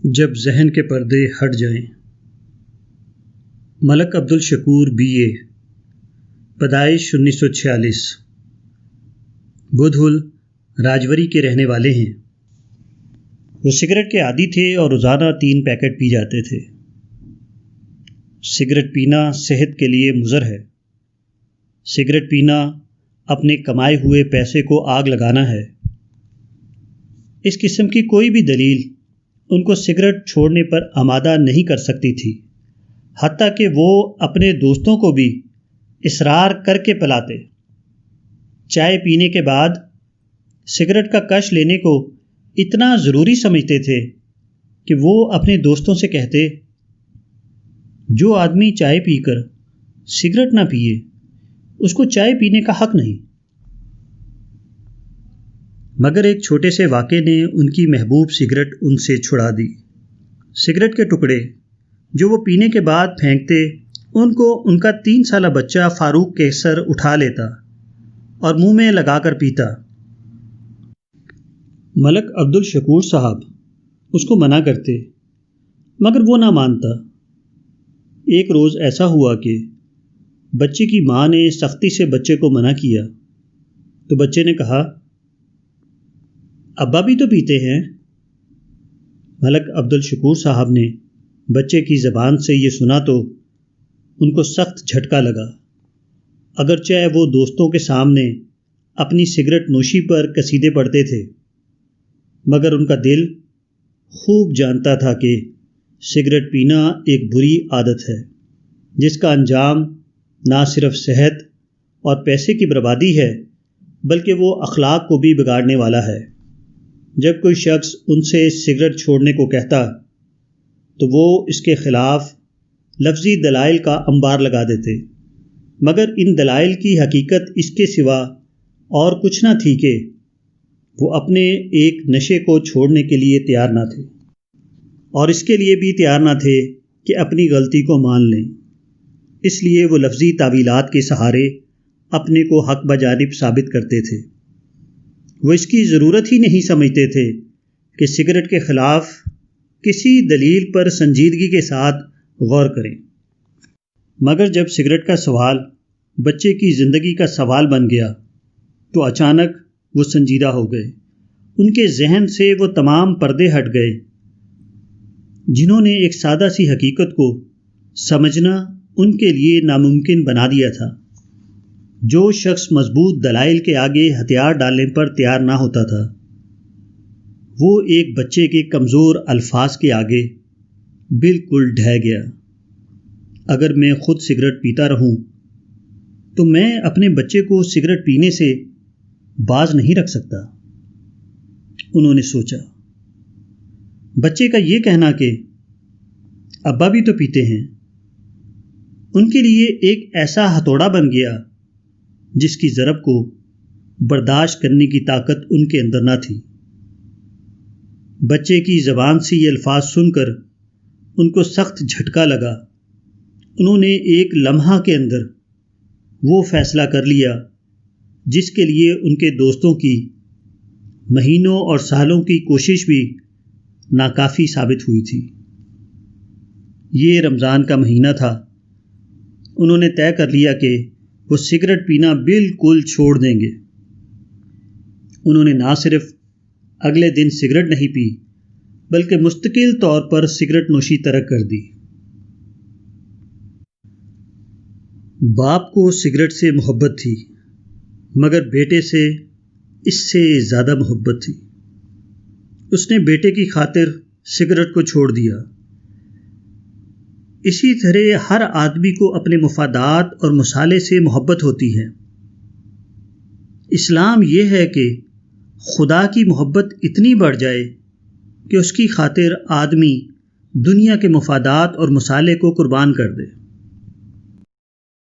جب ذہن کے پردے ہٹ جائیں۔ ملک عبدالشکور BA، پیدائش 1946، بدھل راجوری کے رہنے والے ہیں۔ وہ سگریٹ کے عادی تھے اور روزانہ 3 پیکٹ پی جاتے تھے۔ سگریٹ پینا صحت کے لیے مضر ہے۔ سگریٹ پینا اپنے کمائے ہوئے پیسے کو آگ لگانا ہے۔ اس قسم کی کوئی بھی دلیل ان کو سگریٹ چھوڑنے پر آمادہ نہیں کر سکتی تھی، حتیٰ کہ وہ اپنے دوستوں کو بھی اصرار کر کے پلاتے۔ چائے پینے کے بعد سگریٹ کا کش لینے کو اتنا ضروری سمجھتے تھے کہ وہ اپنے دوستوں سے کہتے، جو آدمی چائے پی کر سگریٹ نہ پیے اس کو چائے پینے کا حق نہیں۔ مگر ایک چھوٹے سے واقعے نے ان کی محبوب سگریٹ ان سے چھڑا دی۔ سگریٹ کے ٹکڑے جو وہ پینے کے بعد پھینکتے، ان کو ان کا 3 سالہ بچہ فاروق کیسر اٹھا لیتا اور منہ میں لگا کر پیتا۔ ملک عبدالشکور صاحب اس کو منع کرتے، مگر وہ نہ مانتا۔ ایک روز ایسا ہوا کہ بچے کی ماں نے سختی سے بچے کو منع کیا تو بچے نے کہا، ابا بھی تو پیتے ہیں۔ ملک عبدالشکور صاحب نے بچے کی زبان سے یہ سنا تو ان کو سخت جھٹکا لگا۔ اگرچہ وہ دوستوں کے سامنے اپنی سگریٹ نوشی پر قصیدے پڑھتے تھے، مگر ان کا دل خوب جانتا تھا کہ سگریٹ پینا ایک بری عادت ہے، جس کا انجام نہ صرف صحت اور پیسے کی بربادی ہے بلکہ وہ اخلاق کو بھی بگاڑنے والا ہے۔ جب کوئی شخص ان سے سگریٹ چھوڑنے کو کہتا تو وہ اس کے خلاف لفظی دلائل کا انبار لگا دیتے، مگر ان دلائل کی حقیقت اس کے سوا اور کچھ نہ تھی کہ وہ اپنے ایک نشے کو چھوڑنے کے لیے تیار نہ تھے، اور اس کے لیے بھی تیار نہ تھے کہ اپنی غلطی کو مان لیں۔ اس لیے وہ لفظی تعویلات کے سہارے اپنے کو حق بجانب ثابت کرتے تھے۔ وہ اس کی ضرورت ہی نہیں سمجھتے تھے کہ سگریٹ کے خلاف کسی دلیل پر سنجیدگی کے ساتھ غور کریں۔ مگر جب سگریٹ کا سوال بچے کی زندگی کا سوال بن گیا تو اچانک وہ سنجیدہ ہو گئے۔ ان کے ذہن سے وہ تمام پردے ہٹ گئے جنہوں نے ایک سادہ سی حقیقت کو سمجھنا ان کے لیے ناممکن بنا دیا تھا۔ جو شخص مضبوط دلائل کے آگے ہتھیار ڈالنے پر تیار نہ ہوتا تھا، وہ ایک بچے کے کمزور الفاظ کے آگے بالکل ڈھہ گیا۔ اگر میں خود سگریٹ پیتا رہوں تو میں اپنے بچے کو سگریٹ پینے سے باز نہیں رکھ سکتا، انہوں نے سوچا۔ بچے کا یہ کہنا کہ ابا بھی تو پیتے ہیں، ان کے لیے ایک ایسا ہتھوڑا بن گیا جس کی ضرب کو برداشت کرنے کی طاقت ان کے اندر نہ تھی۔ بچے کی زبان سے یہ الفاظ سن کر ان کو سخت جھٹکا لگا۔ انہوں نے ایک لمحہ کے اندر وہ فیصلہ کر لیا جس کے لیے ان کے دوستوں کی مہینوں اور سالوں کی کوشش بھی ناکافی ثابت ہوئی تھی۔ یہ رمضان کا مہینہ تھا۔ انہوں نے طے کر لیا کہ وہ سگریٹ پینا بالکل چھوڑ دیں گے۔ انہوں نے نہ صرف اگلے دن سگریٹ نہیں پی بلکہ مستقل طور پر سگریٹ نوشی ترک کر دی۔ باپ کو سگریٹ سے محبت تھی، مگر بیٹے سے اس سے زیادہ محبت تھی۔ اس نے بیٹے کی خاطر سگریٹ کو چھوڑ دیا۔ اسی طرح ہر آدمی کو اپنے مفادات اور مصالحے سے محبت ہوتی ہے۔ اسلام یہ ہے کہ خدا کی محبت اتنی بڑھ جائے کہ اس کی خاطر آدمی دنیا کے مفادات اور مصالحے کو قربان کر دے۔